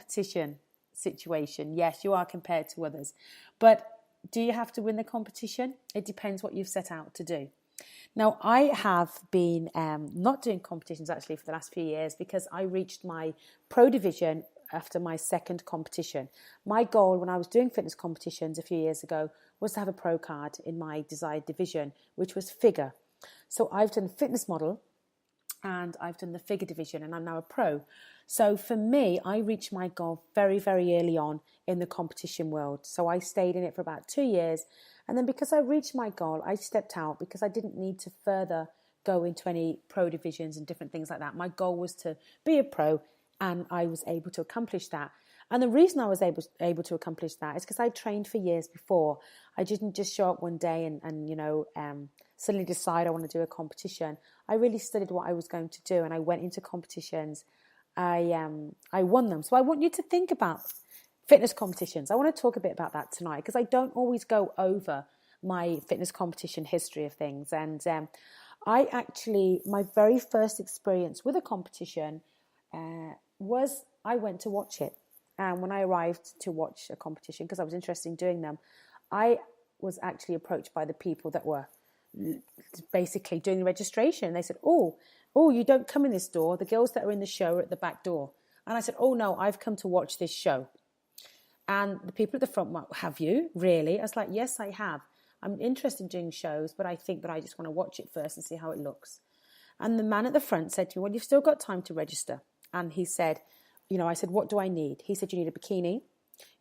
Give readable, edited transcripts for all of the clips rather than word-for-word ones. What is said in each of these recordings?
competition situation, yes, you are compared to others. But do you have to win the competition? It depends what you've set out to do. Now, I have been not doing competitions actually for the last few years because I reached my pro division after my second competition. My goal when I was doing fitness competitions a few years ago was to have a pro card in my desired division, which was figure. So I've done fitness model and I've done the figure division and I'm now a pro. So for me, I reached my goal very, very early on in the competition world. So I stayed in it for about 2 years. And then because I reached my goal, I stepped out because I didn't need to further go into any pro divisions and different things like that. My goal was to be a pro and I was able to accomplish that. And the reason I was able to accomplish that is because I trained for years before. I didn't just show up one day and suddenly decide I want to do a competition. I really studied what I was going to do and I went into competitions. I won them. So I want you to think about fitness competitions. I want to talk a bit about that tonight because I don't always go over my fitness competition history of things. And my very first experience with a competition was I went to watch it. And when I arrived to watch a competition, because I was interested in doing them, I was actually approached by the people that were basically doing the registration. They said, oh, you don't come in this door. The girls that are in the show are at the back door. And I said, oh, no, I've come to watch this show. And the people at the front went, have you? Really? I was like, yes, I have. I'm interested in doing shows, but I think that I just want to watch it first and see how it looks. And the man at the front said to me, well, you've still got time to register. And he said, I said, what do I need? He said, you need a bikini,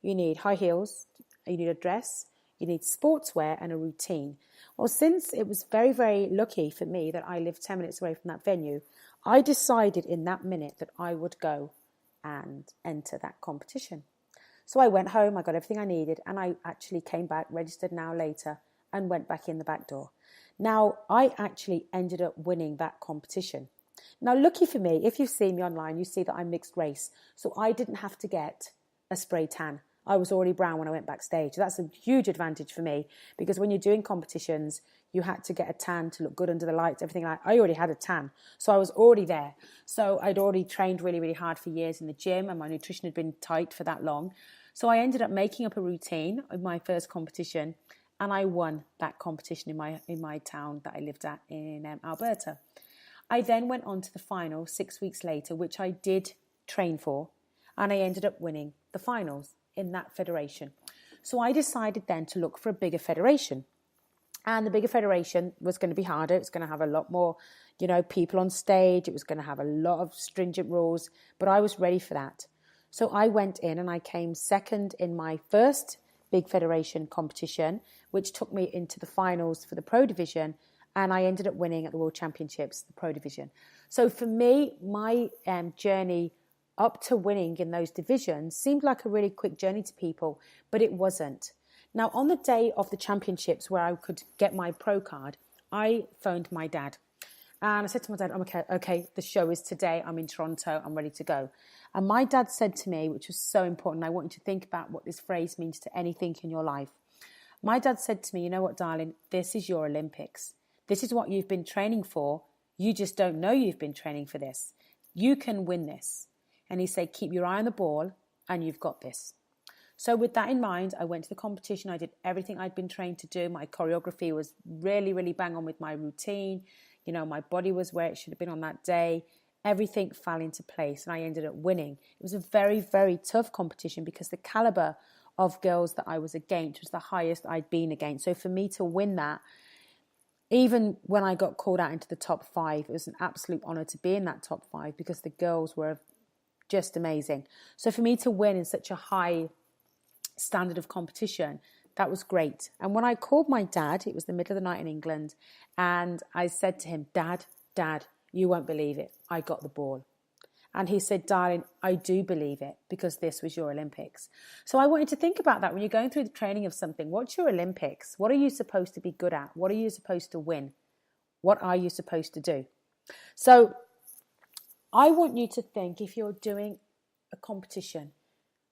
you need high heels, you need a dress, you need sportswear and a routine. Well, since it was very, very lucky for me that I lived 10 minutes away from that venue, I decided in that minute that I would go and enter that competition. So I went home, I got everything I needed, and I actually came back, registered an hour later, and went back in the back door. Now, I actually ended up winning that competition. Now, lucky for me, if you've seen me online, you see that I'm mixed race. So I didn't have to get a spray tan. I was already brown when I went backstage. That's a huge advantage for me because when you're doing competitions, you had to get a tan to look good under the lights, everything like that. I already had a tan. So I was already there. So I'd already trained really, really hard for years in the gym and my nutrition had been tight for that long. So I ended up making up a routine of my first competition and I won that competition in my town that I lived at in Alberta. I then went on to the final 6 weeks later, which I did train for, and I ended up winning the finals in that federation. So I decided then to look for a bigger federation. And the bigger federation was going to be harder. It was going to have a lot more, people on stage. It was going to have a lot of stringent rules, but I was ready for that. So I went in and I came second in my first big federation competition, which took me into the finals for the pro division. And I ended up winning at the World Championships, the pro division. So for me, my journey up to winning in those divisions seemed like a really quick journey to people, but it wasn't. Now, on the day of the championships where I could get my pro card, I phoned my dad. And I said to my dad, okay, the show is today. I'm in Toronto. I'm ready to go. And my dad said to me, which was so important, I want you to think about what this phrase means to anything in your life. My dad said to me, you know what, darling, this is your Olympics. This is what you've been training for. You just don't know you've been training for this. You can win this. And he said, keep your eye on the ball and you've got this. So with that in mind, I went to the competition. I did everything I'd been trained to do. My choreography was really, really bang on with my routine. My body was where it should have been on that day. Everything fell into place and I ended up winning. It was a very, very tough competition because the caliber of girls that I was against was the highest I'd been against. So for me to win that, even when I got called out into the top 5, it was an absolute honour to be in that top 5 because the girls were just amazing. So for me to win in such a high standard of competition, that was great. And when I called my dad, it was the middle of the night in England, and I said to him, Dad, you won't believe it. I got the ball. And he said, darling, I do believe it because this was your Olympics. So I want you to think about that when you're going through the training of something. What's your Olympics? What are you supposed to be good at? What are you supposed to win? What are you supposed to do? So I want you to think if you're doing a competition,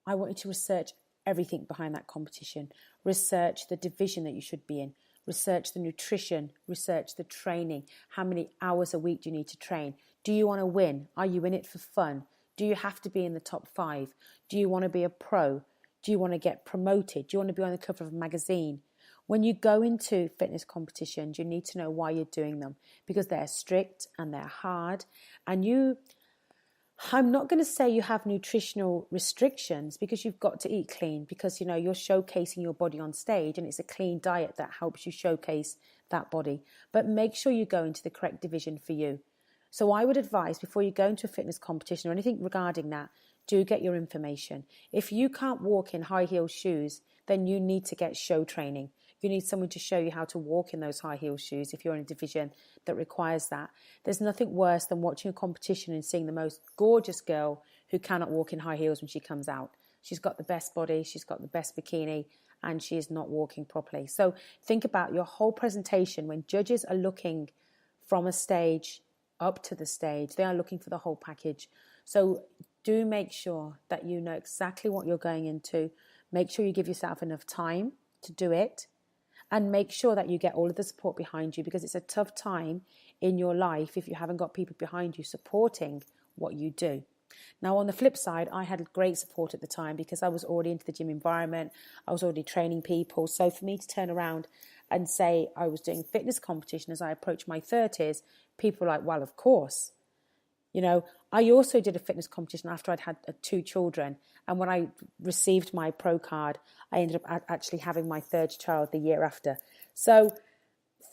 I want you to research everything behind that competition. Research the division that you should be in. Research the nutrition. Research the training. How many hours a week do you need to train? Do you want to win? Are you in it for fun? Do you have to be in the top 5? Do you want to be a pro? Do you want to get promoted? Do you want to be on the cover of a magazine? When you go into fitness competitions, you need to know why you're doing them, because they're strict and they're hard. And I'm not going to say you have nutritional restrictions, because you've got to eat clean, because you're showcasing your body on stage, and it's a clean diet that helps you showcase that body. But make sure you go into the correct division for you. So I would advise, before you go into a fitness competition or anything regarding that, do get your information. If you can't walk in high heel shoes, then you need to get show training. You need someone to show you how to walk in those high heel shoes if you're in a division that requires that. There's nothing worse than watching a competition and seeing the most gorgeous girl who cannot walk in high heels when she comes out. She's got the best body, she's got the best bikini, and she is not walking properly. So think about your whole presentation. When judges are looking from a stage up to the stage, they are looking for the whole package. So do make sure that you know exactly what you're going into. Make sure you give yourself enough time to do it, and make sure that you get all of the support behind you, because it's a tough time in your life if you haven't got people behind you supporting what you do. Now, on the flip side, I had great support at the time, because I was already into the gym environment. I was already training people. So for me to turn around and say I was doing fitness competition as I approached my 30s, people were like, well, of course. I also did a fitness competition after I'd had 2 children. And when I received my pro card, I ended up actually having my 3rd child the year after. So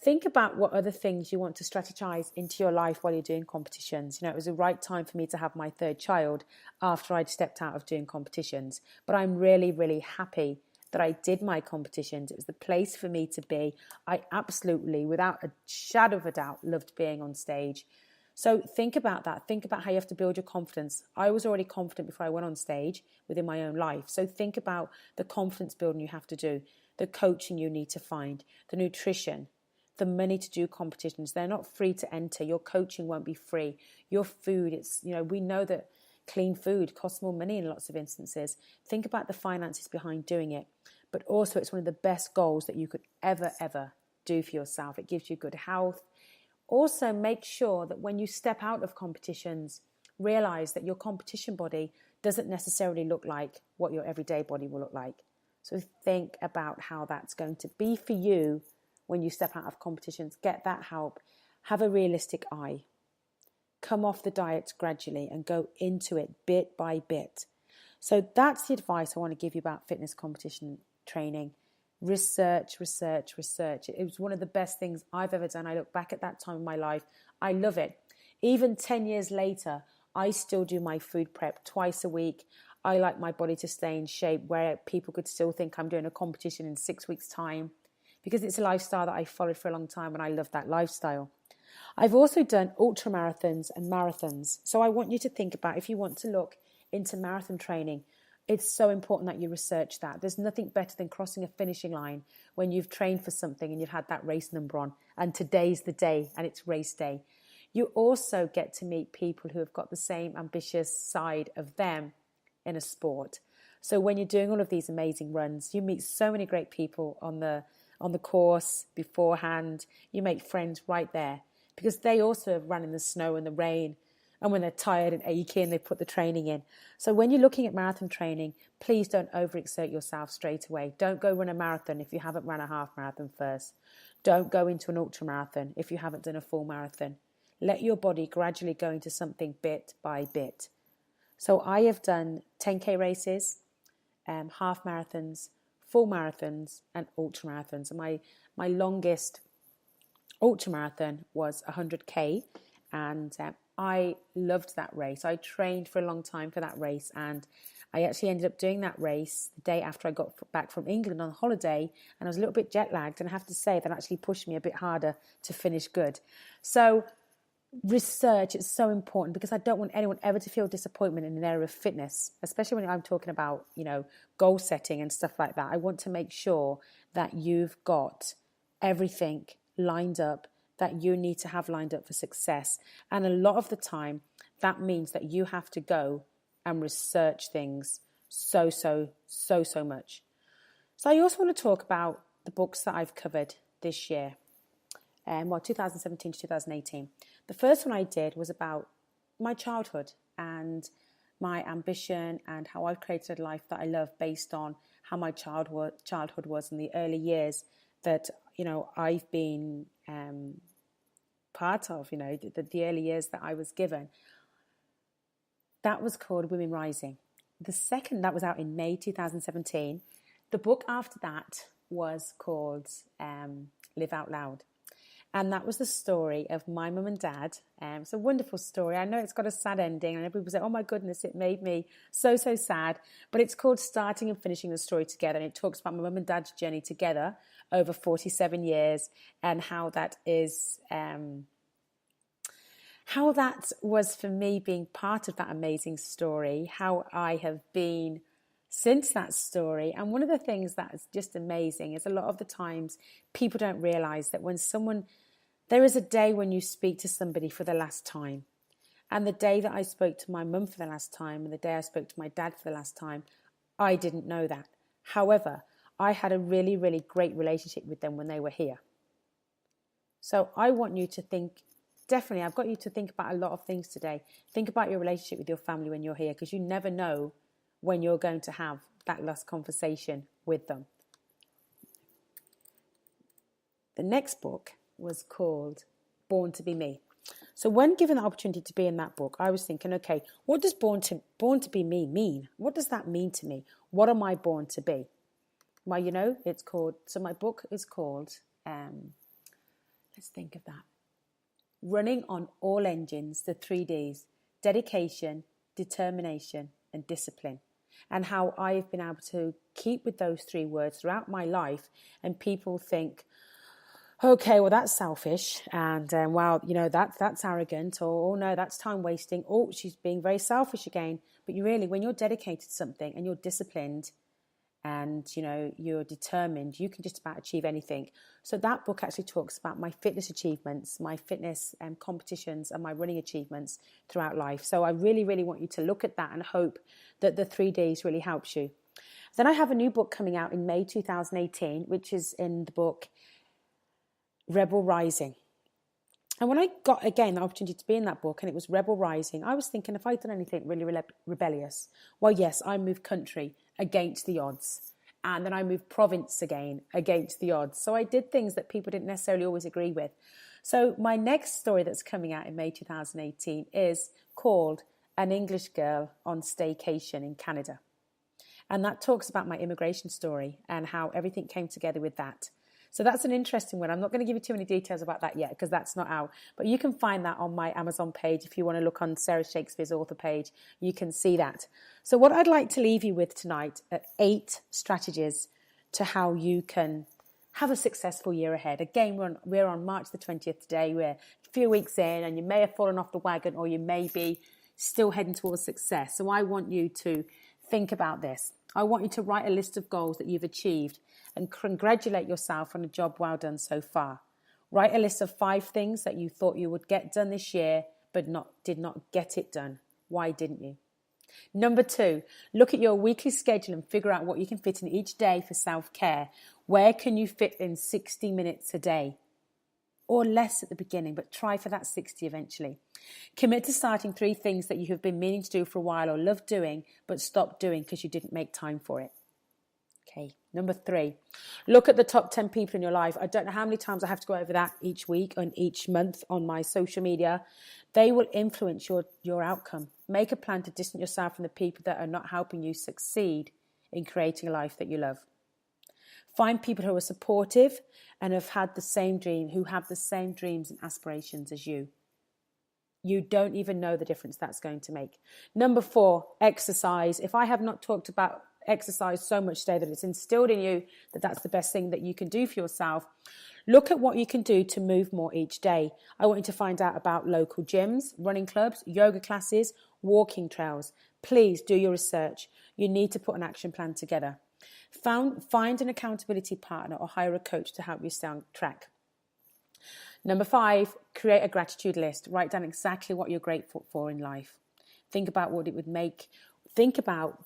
think about what other things you want to strategize into your life while you're doing competitions. It was the right time for me to have my 3rd child after I'd stepped out of doing competitions. But I'm really, really happy that I did my competitions. It was the place for me to be. I absolutely, without a shadow of a doubt, loved being on stage. So think about that. Think about how you have to build your confidence. I was already confident before I went on stage within my own life. So think about the confidence building you have to do, the coaching you need to find, the nutrition, the money to do competitions. They're not free to enter. Your coaching won't be free. Your food, we know that clean food costs more money in lots of instances. Think about the finances behind doing it. But also, it's one of the best goals that you could ever do for yourself. It gives you good health. Also, make sure that when you step out of competitions, realize that your competition body doesn't necessarily look like what your everyday body will look like. So think about how that's going to be for you when you step out of competitions. Get that help. Have a realistic eye. Come off the diet gradually and go into it bit by bit. So that's the advice I want to give you about fitness competition training. Research. It was one of the best things I've ever done. I look back at that time in my life. I love it. Even 10 years later, I still do my food prep twice a week. I like my body to stay in shape where people could still think I'm doing a competition in 6 weeks' time, because it's a lifestyle that I followed for a long time and I love that lifestyle. I've also done ultra marathons and marathons. So I want you to think about, if you want to look into marathon training, it's so important that you research that. There's nothing better than crossing a finishing line when you've trained for something and you've had that race number on, and today's the day and it's race day. You also get to meet people who have got the same ambitious side of them in a sport. So when you're doing all of these amazing runs, you meet so many great people on the course beforehand. You make friends right there, because they also have run in the snow and the rain, and when they're tired and achy and they put the training in. So when you're looking at marathon training, please don't overexert yourself straight away. Don't go run a marathon if you haven't run a half marathon first. Don't go into an ultra marathon if you haven't done a full marathon. Let your body gradually go into something bit by bit. So I have done 10K races, half marathons, full marathons, and ultra marathons. And my longest ultra marathon was 100K, and I loved that race. I trained for a long time for that race, and I actually ended up doing that race the day after I got back from England on holiday, and I was a little bit jet lagged, and I have to say that actually pushed me a bit harder to finish good. So research is so important, because I don't want anyone ever to feel disappointment in an area of fitness, especially when I'm talking about, goal setting and stuff like that. I want to make sure that you've got everything lined up that you need to have lined up for success. And a lot of the time, that means that you have to go and research things so much. So I also want to talk about the books that I've covered this year, 2017 to 2018. The first one I did was about my childhood and my ambition and how I've created a life that I love based on how my childhood was in the early years that, I've been part of, the early years that I was given. That was called Women Rising. The second, that was out in May 2017. The book after that was called Live Out Loud. And that was the story of my mum and dad. It's a wonderful story. I know it's got a sad ending, and everybody say, oh my goodness, it made me so, so sad. But it's called Starting and Finishing the Story Together. And it talks about my mum and dad's journey together over 47 years and how that is, how that was for me being part of that amazing story, how I have been since that story. And one of the things that is just amazing is a lot of the times people don't realize that there is a day when you speak to somebody for the last time. And the day that I spoke to my mum for the last time and the day I spoke to my dad for the last time, I didn't know that. However, I had a really, really great relationship with them when they were here. So I want you to think, definitely, I've got you to think about a lot of things today. Think about your relationship with your family when you're here, because you never know when you're going to have that last conversation with them. The next book was called Born to Be Me. So when given the opportunity to be in that book, I was thinking, okay, what does born to be me mean? What does that mean to me? What am I born to be? Well, it's called, so my book is called, let's think of that. Running on All Engines, the 3 Ds: dedication, determination, and discipline. And how I've been able to keep with those 3 words throughout my life. And people think, okay, well, that's selfish. And, that's arrogant. Or, oh, no, that's time wasting. Oh, she's being very selfish again. But you really, when you're dedicated to something and you're disciplined and, you're determined, you can just about achieve anything. So that book actually talks about my fitness achievements, my fitness competitions and my running achievements throughout life. So I really, really want you to look at that and hope that the 3 Ds really helps you. Then I have a new book coming out in May 2018, which is in the book Rebel Rising. And when I got, again, the opportunity to be in that book and it was Rebel Rising, I was thinking, if I'd done anything really rebellious, well, yes, I moved country against the odds. And then I moved province again against the odds. So I did things that people didn't necessarily always agree with. So my next story that's coming out in May 2018 is called An English Girl on Staycation in Canada. And that talks about my immigration story and how everything came together with that. So that's an interesting one. I'm not going to give you too many details about that yet because that's not out. But you can find that on my Amazon page. If you want to look on Sarah Shakespeare's author page, you can see that. So what I'd like to leave you with tonight are 8 strategies to how you can have a successful year ahead. Again, we're on March the 20th today. We're a few weeks in and you may have fallen off the wagon or you may be still heading towards success. So I want you to think about this. I want you to write a list of goals that you've achieved and congratulate yourself on a job well done so far. Write a list of 5 things that you thought you would get done this year, but did not get it done. Why didn't you? Number 2, look at your weekly schedule and figure out what you can fit in each day for self-care. Where can you fit in 60 minutes a day? Or less at the beginning, but try for that 60 eventually. Commit to starting 3 things that you have been meaning to do for a while or love doing, but stopped doing because you didn't make time for it. Okay, number 3, look at the top 10 people in your life. I don't know how many times I have to go over that each week and each month on my social media. They will influence your outcome. Make a plan to distance yourself from the people that are not helping you succeed in creating a life that you love. Find people who are supportive and have had the same dream, who have the same dreams and aspirations as you. You don't even know the difference that's going to make. Number 4, exercise. If I have not talked about exercise so much today that it's instilled in you that that's the best thing that you can do for yourself, look at what you can do to move more each day. I want you to find out about local gyms, running clubs, yoga classes, walking trails. Please do your research. You need to put an action plan together. Find an accountability partner or hire a coach to help you stay on track. Number 5, create a gratitude list. Write down exactly what you're grateful for in life. Think about what it would make. Think about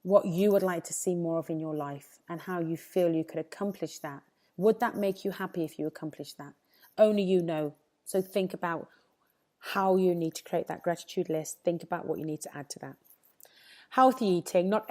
what you would like to see more of in your life and how you feel you could accomplish that. Would that make you happy if you accomplished that? Only you know. So think about how you need to create that gratitude list. Think about what you need to add to that. Healthy eating. Not